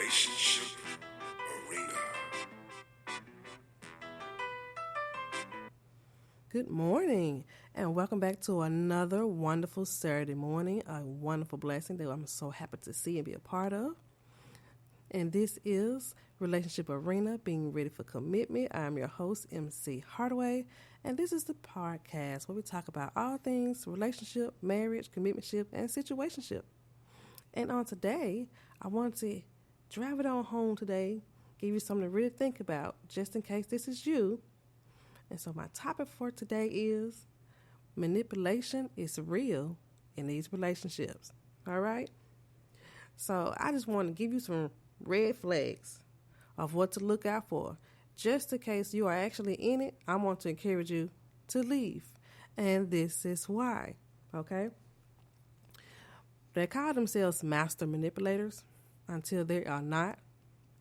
Relationship Arena. Good morning, and welcome back to another wonderful Saturday morning, a wonderful blessing that I'm so happy to see and be a part of. And this is Relationship Arena, being ready for commitment. I'm your host, MC Hardaway, and this is the podcast where we talk about all things relationship, marriage, commitmentship, and situationship. And on today, I want to drive it on home today, give you something to really think about, just in case this is you. And so my topic for today is manipulation is real in these relationships. All right? So I just want to give you some red flags of what to look out for. Just in case you are actually in it, I want to encourage you to leave. And this is why. Okay? They call themselves master manipulators until they are not.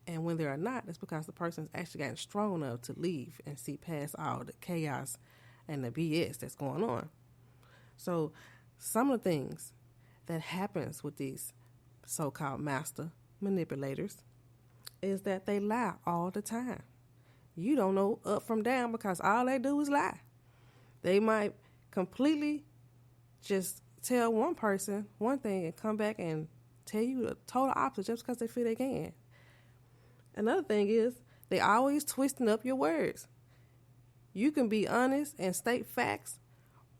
And when they are not, it's because the person's actually gotten strong enough to leave and see past all the chaos and the BS that's going on. So some of the things that happens with these so-called master manipulators is that they lie all the time. You don't know up from down because all they do is lie. They might completely just tell one person one thing and come back and tell you the total opposite just because they feel they can. Another thing is they always twisting up your words. You can be honest and state facts,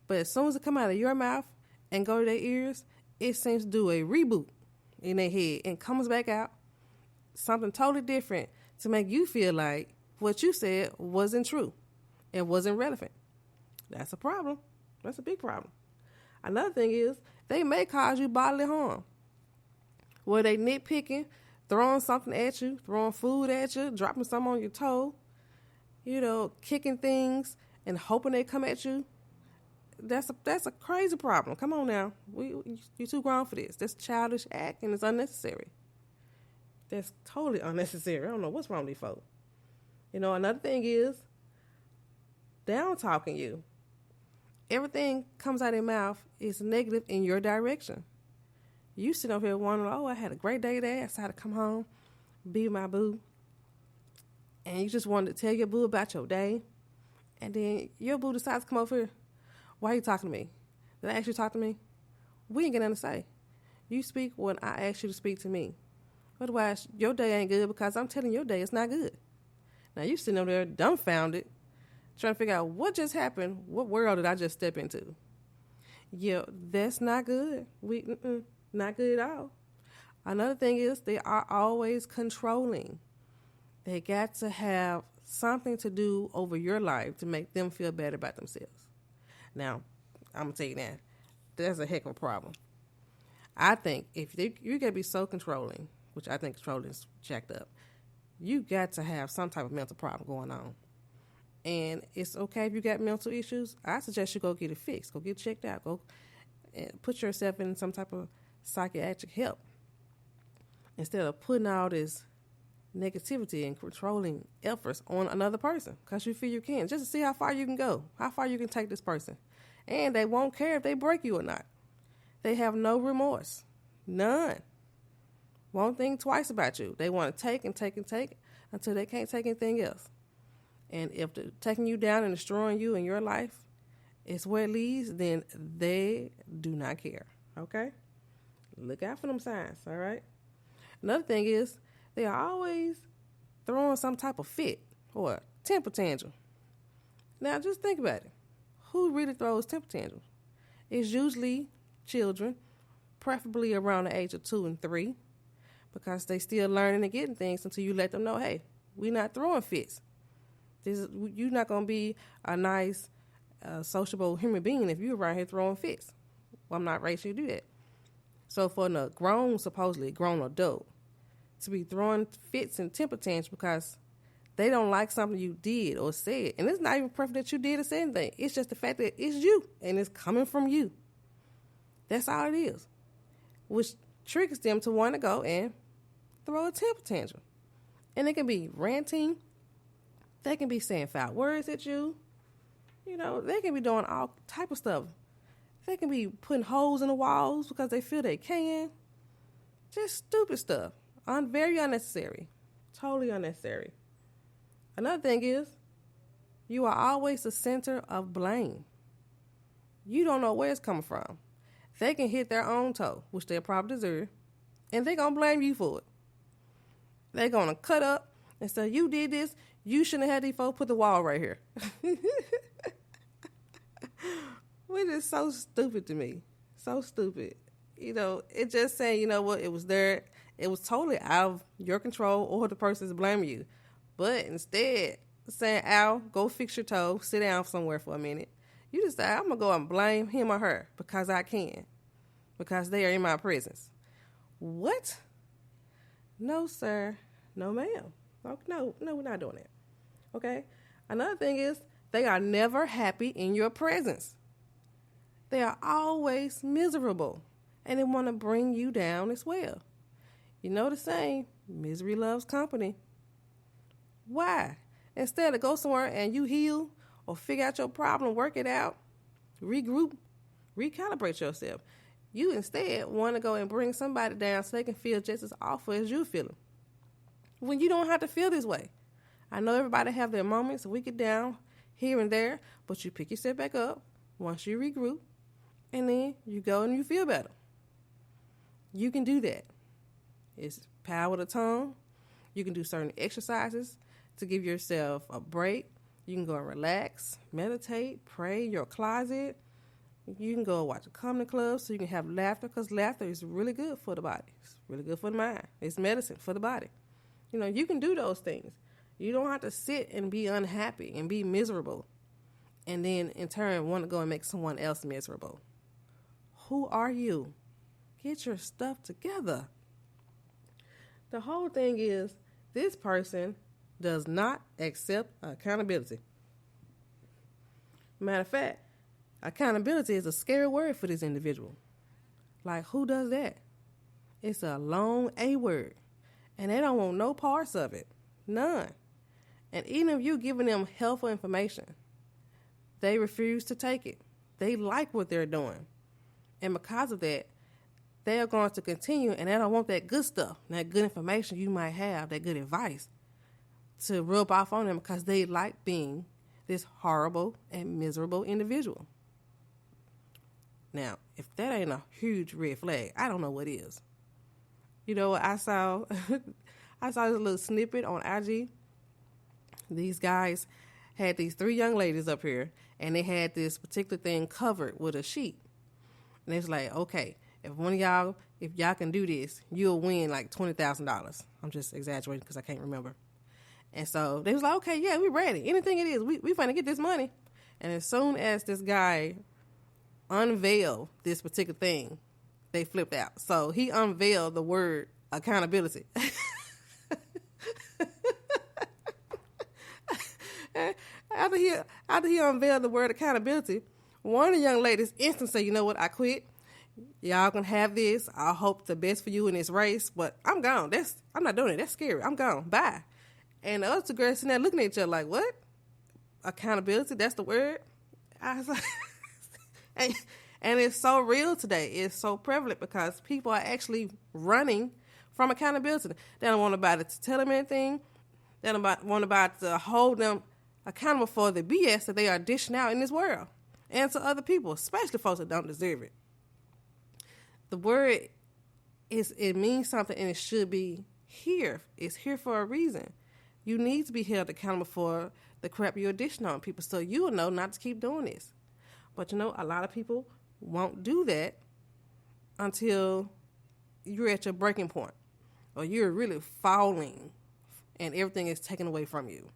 but as soon as it come out of your mouth and go to their ears, it seems to do a reboot in their head and comes back out something totally different to make you feel like what you said wasn't true and wasn't relevant. That's a problem. That's a big problem. Another thing is they may cause you bodily harm. Where they nitpicking, throwing something at you, throwing food at you, dropping something on your toe, kicking things and hoping they come at you. That's a crazy problem. Come on now. You're too grown for this. That's childish act and it's unnecessary. That's totally unnecessary. I don't know what's wrong with these folks. Another thing is down talking you. Everything comes out of their mouth is negative in your direction. You sit over here wondering, I had a great day today. I decided to come home, be with my boo. And you just wanted to tell your boo about your day. And then your boo decides to come over here. Why are you talking to me? Did I ask you to talk to me? We ain't got nothing to say. You speak when I ask you to speak to me. Otherwise, your day ain't good because I'm telling your day it's not good. Now, you sitting over there dumbfounded, trying to figure out what just happened. What world did I just step into? Yeah, that's not good. Not good at all. Another thing is they are always controlling. They got to have something to do over your life to make them feel better about themselves. Now, I'm going to tell you that. That's a heck of a problem. I think if you got to be so controlling, which I think controlling is jacked up, you got to have some type of mental problem going on. And it's okay if you got mental issues. I suggest you go get it fixed. Go get it checked out. Go and put yourself in some type of psychiatric help instead of putting all this negativity and controlling efforts on another person because you feel you can, just to see how far you can go, how far you can take this person. And they won't care if they break you or not. They have no remorse. None. Won't think twice about you. They want to take and take and take until they can't take anything else. And if they're taking you down and destroying you in your life is where it leads, then they do not care. Okay? Look out for them signs, all right? Another thing is they are always throwing some type of fit or temper tantrum. Now, just think about it. Who really throws temper tantrums? It's usually children, preferably around the age of 2 and 3, because they still learning and getting things until you let them know, hey, we're not throwing fits. You're not going to be a nice, sociable human being if you're around here throwing fits. Well, I'm not raised you to do that. So for the supposedly grown adult, to be throwing fits and temper tantrums because they don't like something you did or said. And it's not even perfect that you did or said anything. It's just the fact that it's you and it's coming from you. That's all it is. Which triggers them to want to go and throw a temper tantrum. And it can be ranting. They can be saying foul words at you. They can be doing all type of stuff. They can be putting holes in the walls because they feel they can. Just stupid stuff. Very unnecessary. Totally unnecessary. Another thing is, you are always the center of blame. You don't know where it's coming from. They can hit their own toe, which they probably deserve, and they're going to blame you for it. They're going to cut up and say, you did this. You shouldn't have had these folks put the wall right here. Which is so stupid to me. So stupid. It's just saying, you know what, it was there. It was totally out of your control or the person's blaming you. But instead, saying, Al, go fix your toe, sit down somewhere for a minute. You just say, I'm going to go and blame him or her because I can. Because they are in my presence. What? No, sir. No, ma'am. No, we're not doing that. Okay? Another thing is, they are never happy in your presence. They are always miserable. And they want to bring you down as well. You know the saying, misery loves company. Why? Instead of go somewhere and you heal or figure out your problem, work it out, regroup, recalibrate yourself. You instead want to go and bring somebody down so they can feel just as awful as you're feeling. When you don't have to feel this way. I know everybody have their moments, we get down here and there, but you pick yourself back up once you regroup, and then you go and you feel better. You can do that. It's power of the tongue. You can do certain exercises to give yourself a break. You can go and relax, meditate, pray in your closet. You can go watch a comedy club so you can have laughter, because laughter is really good for the body. It's really good for the mind. It's medicine for the body. You can do those things. You don't have to sit and be unhappy and be miserable and then in turn want to go and make someone else miserable. Who are you? Get your stuff together. The whole thing is, this person does not accept accountability. Matter of fact, accountability is a scary word for this individual. Like, who does that? It's a long A word, and they don't want no parts of it. None. And even if you're giving them helpful information, they refuse to take it. They like what they're doing. And because of that, they are going to continue, and they don't want that good stuff, that good information you might have, that good advice, to rub off on them because they like being this horrible and miserable individual. Now, if that ain't a huge red flag, I don't know what is. I saw this little snippet on IG. These guys had these 3 young ladies up here, and they had this particular thing covered with a sheet. And it's like, okay, if y'all can do this, you'll win like $20,000. I'm just exaggerating because I can't remember. And so they was like, okay, yeah, we're ready. Anything it is, we finna get this money. And as soon as this guy unveiled this particular thing, they flipped out. So he unveiled the word accountability. After he unveiled the word accountability, one of the young ladies instantly said, you know what, I quit. Y'all can have this. I hope the best for you in this race, but I'm gone. I'm not doing it. That's scary. I'm gone. Bye. And the other 2 girls sitting there looking at each other like, what? Accountability? That's the word? I was like, and it's so real today. It's so prevalent because people are actually running from accountability. They don't want nobody to tell them anything. They don't want nobody to hold them accountable for the BS that they are dishing out in this world and to other people, especially folks that don't deserve it. The word it means something, and it should be here. It's here for a reason. You need to be held accountable for the crap you're dishing on people, so you will know not to keep doing this. But a lot of people won't do that until you're at your breaking point, or you're really falling and everything is taken away from you.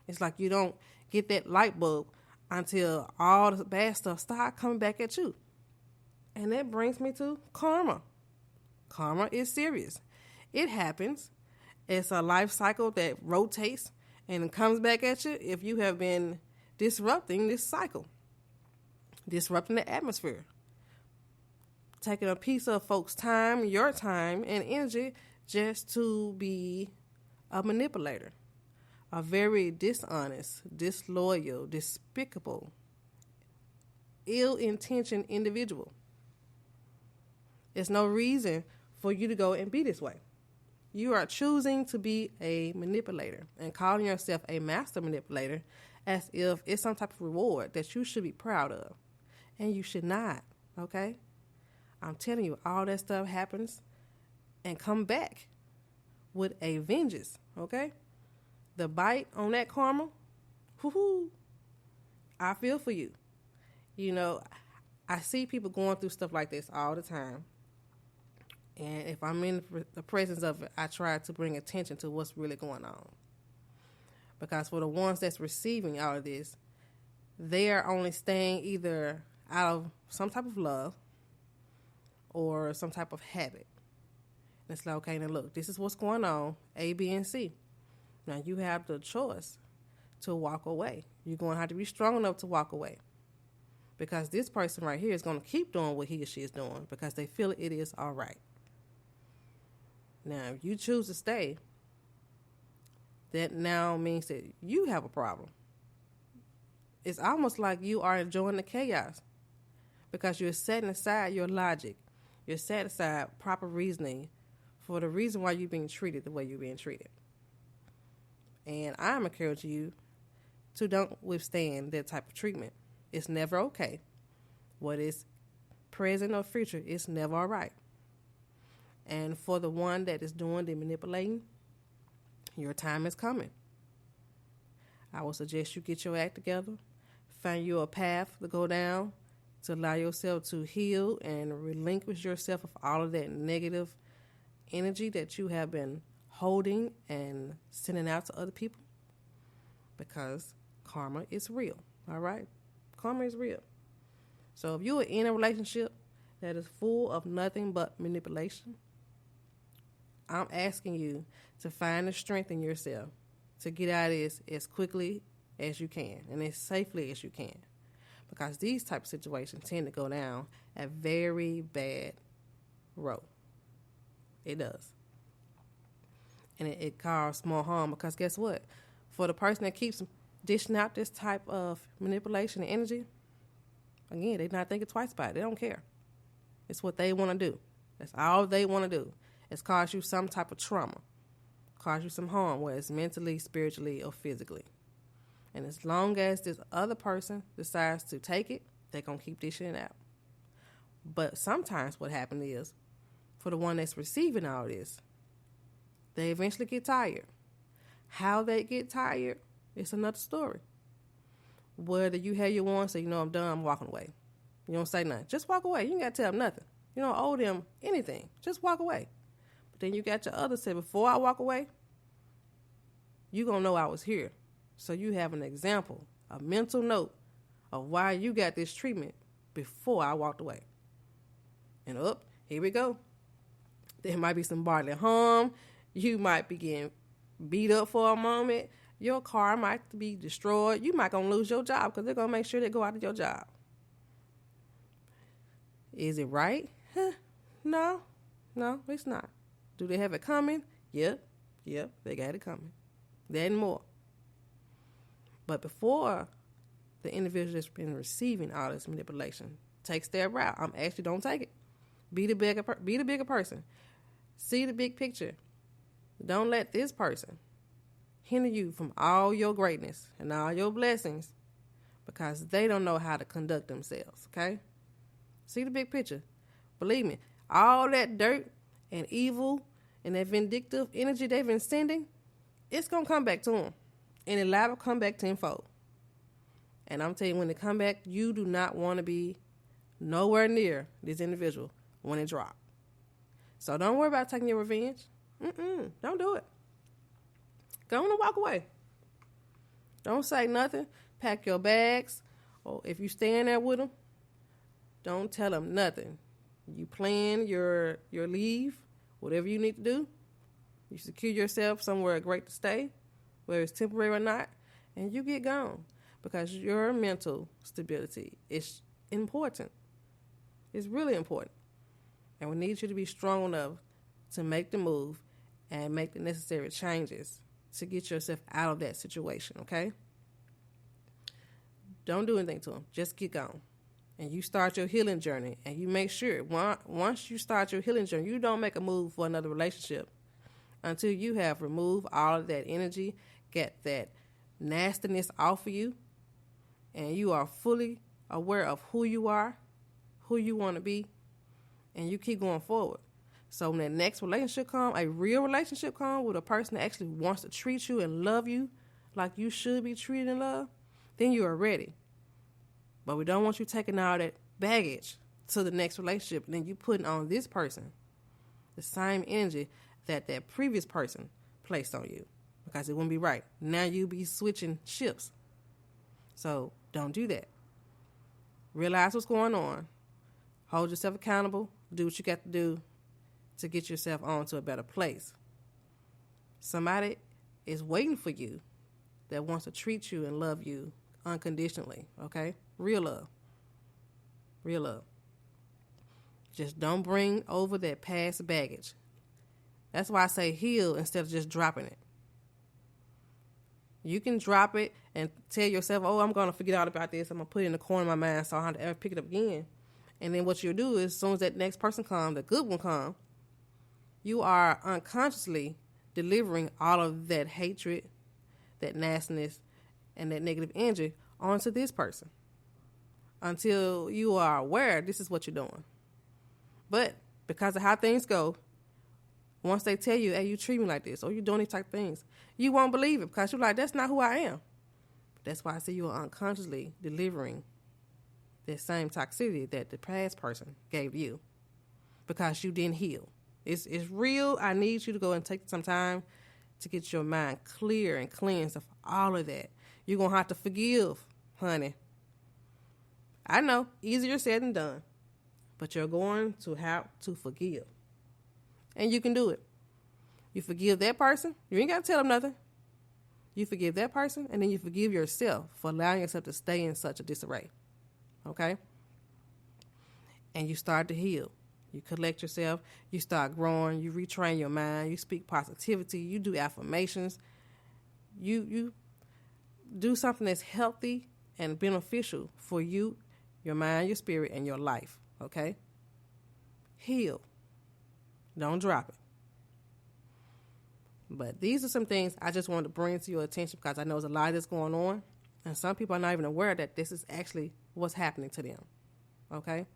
It's like you don't get that light bulb until all the bad stuff start coming back at you. And that brings me to karma. Karma is serious. It happens. It's a life cycle that rotates and comes back at you if you have been disrupting this cycle, disrupting the atmosphere, taking a piece of folks' time, your time, and energy just to be a manipulator, a very dishonest, disloyal, despicable, ill-intentioned individual. There's no reason for you to go and be this way. You are choosing to be a manipulator and calling yourself a master manipulator as if it's some type of reward that you should be proud of. And you should not, okay? I'm telling you, all that stuff happens and come back with a vengeance, okay? The bite on that karma, whoo-hoo, I feel for you. You know, I see people going through stuff like this all the time. And if I'm in the presence of it, I try to bring attention to what's really going on. Because for the ones that's receiving all of this, they are only staying either out of some type of love or some type of habit. And it's like, okay, now look, this is what's going on, A, B, and C. Now you have the choice to walk away. You're going to have to be strong enough to walk away. Because this person right here is going to keep doing what he or she is doing because they feel it is all right. Now, if you choose to stay, that now means that you have a problem. It's almost like you are enjoying the chaos because you're setting aside your logic. You're setting aside proper reasoning for the reason why you're being treated the way you're being treated. And I'm encouraging you to don't withstand that type of treatment. It's never okay. What is present or future is never all right. And for the one that is doing the manipulating, your time is coming. I would suggest you get your act together, find you a path to go down to allow yourself to heal and relinquish yourself of all of that negative energy that you have been holding and sending out to other people. Because karma is real, all right? Karma is real. So if you are in a relationship that is full of nothing but manipulation, I'm asking you to find the strength in yourself to get out of this as quickly as you can and as safely as you can. Because these type of situations tend to go down a very bad road. It does. And it causes more harm because guess what? For the person that keeps dishing out this type of manipulation and energy, again, they're not thinking twice about it. They don't care. It's what they want to do. That's all they want to do. It's cause you some type of trauma, cause you some harm, whether it's mentally, spiritually, or physically. And as long as this other person decides to take it, they're going to keep dishing it out. But sometimes what happens is, for the one that's receiving all this, they eventually get tired. How they get tired, it's another story. Whether you have your one, say, I'm done, I'm walking away. You don't say nothing. Just walk away. You ain't got to tell them nothing. You don't owe them anything. Just walk away. But then you got your other say, before I walk away, you going to know I was here. So you have an example, a mental note of why you got this treatment before I walked away. And here we go. There might be some bodily harm. You might be getting beat up for a moment. Your car might be destroyed. You might going to lose your job because they're going to make sure they go out of your job. Is it right? No, it's not. Do they have it coming? Yep, they got it coming. That and more. But before the individual that's been receiving all this manipulation takes their route, I'm asking, don't take it. Be the bigger person. See the big picture. Don't let this person hinder you from all your greatness and all your blessings because they don't know how to conduct themselves, okay? See the big picture. Believe me, all that dirt and evil and that vindictive energy they've been sending, it's going to come back to them. And it liable to come back tenfold. And I'm telling you, when they come back, you do not want to be nowhere near this individual when it drops. So don't worry about taking your revenge. Don't do it. Go on and walk away. Don't say nothing. Pack your bags. Or if you stay in there with them, don't tell them nothing. You plan your leave, whatever you need to do. You secure yourself somewhere great to stay, whether it's temporary or not, and you get gone because your mental stability is important. It's really important. And we need you to be strong enough to make the move and make the necessary changes to get yourself out of that situation, okay? Don't do anything to them. Just get gone. And you start your healing journey, and you make sure once you start your healing journey, you don't make a move for another relationship until you have removed all of that energy, get that nastiness off of you, and you are fully aware of who you are, who you want to be, and you keep going forward. So when that next relationship comes, a real relationship comes with a person that actually wants to treat you and love you like you should be treated and loved, then you are ready. But we don't want you taking all that baggage to the next relationship, and then you putting on this person the same energy that that previous person placed on you, because it wouldn't be right. Now you be switching ships. So don't do that. Realize what's going on. Hold yourself accountable. Do what you got to do to get yourself on to a better place. Somebody is waiting for you that wants to treat you and love you unconditionally, okay? Real love. Real love. Just don't bring over that past baggage. That's why I say heal instead of just dropping it. You can drop it and tell yourself, oh, I'm going to forget all about this. I'm going to put it in the corner of my mind so I don't have to ever pick it up again. And then what you'll do is, as soon as that next person comes, the good one comes, you are unconsciously delivering all of that hatred, that nastiness, and that negative energy onto this person until you are aware this is what you're doing. But because of how things go, once they tell you, hey, you treat me like this, or you're doing these type of things, you won't believe it because you're like, that's not who I am. That's why I say you are unconsciously delivering that same toxicity that the past person gave you because you didn't heal. It's real. I need you to go and take some time to get your mind clear and cleansed of all of that. You're going to have to forgive, honey. I know, easier said than done, but you're going to have to forgive. And you can do it. You forgive that person. You ain't got to tell them nothing. You forgive that person, and then you forgive yourself for allowing yourself to stay in such a disarray. Okay? And you start to heal. You collect yourself. You start growing. You retrain your mind. You speak positivity. You do affirmations. You do something that's healthy and beneficial for you, your mind, your spirit, and your life. Okay? Heal. Don't drop it. But these are some things I just wanted to bring to your attention because I know there's a lot that's going on. And some people are not even aware that this is actually what's happening to them. Okay?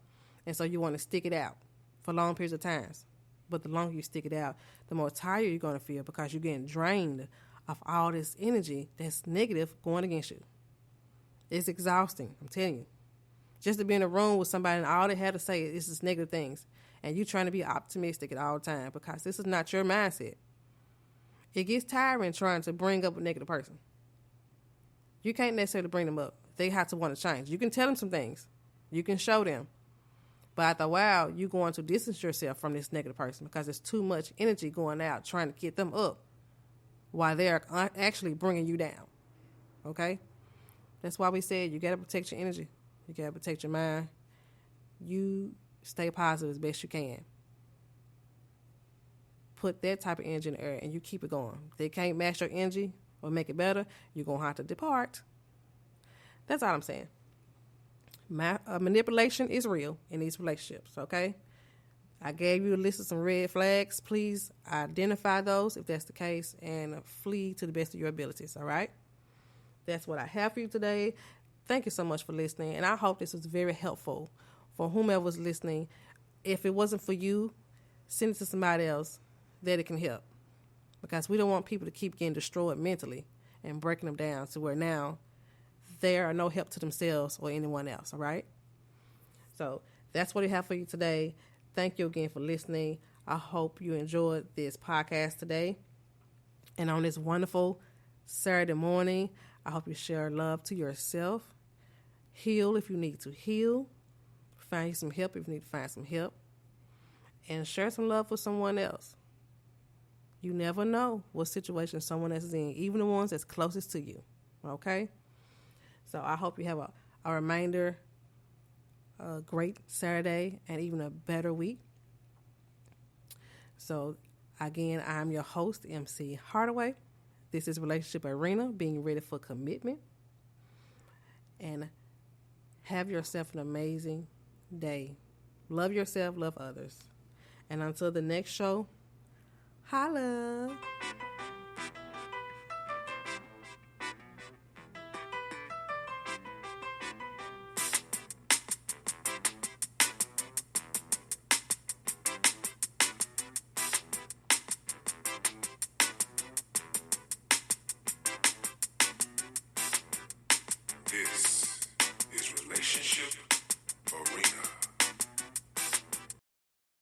And so you want to stick it out for long periods of times. But the longer you stick it out, the more tired you're going to feel because you're getting drained of all this energy that's negative going against you. It's exhausting, I'm telling you. Just to be in a room with somebody and all they had to say is just negative things. And you trying to be optimistic at all time because this is not your mindset. It gets tiring trying to bring up a negative person. You can't necessarily bring them up. They have to want to change. You can tell them some things. You can show them. But after a while, you're going to distance yourself from this negative person because there's too much energy going out trying to get them up while they're actually bringing you down. Okay? That's why we said you got to protect your energy. You got to protect your mind. You stay positive as best you can. Put that type of energy in the air and you keep it going. If they can't match your energy or make it better, you're going to have to depart. That's all I'm saying. Manipulation is real in these relationships, okay? I gave you a list of some red flags. Please identify those if that's the case and flee to the best of your abilities, all right? That's what I have for you today. Thank you so much for listening, and I hope this was very helpful for whomever was listening. If it wasn't for you, send it to somebody else that it can help because we don't want people to keep getting destroyed mentally and breaking them down to where now they are no help to themselves or anyone else, all right? So that's what I have for you today. Thank you again for listening. I hope you enjoyed this podcast today. And on this wonderful Saturday morning, I hope you share love to yourself. Heal if you need to heal. Find some help if you need to find some help. And share some love with someone else. You never know what situation someone else is in, even the ones that's closest to you, okay? So I hope you have a reminder, a great Saturday, and even a better week. So, again, I'm your host, MC Hardaway. This is Relationship Arena, being ready for commitment. And have yourself an amazing day. Love yourself, love others. And until the next show, Holla.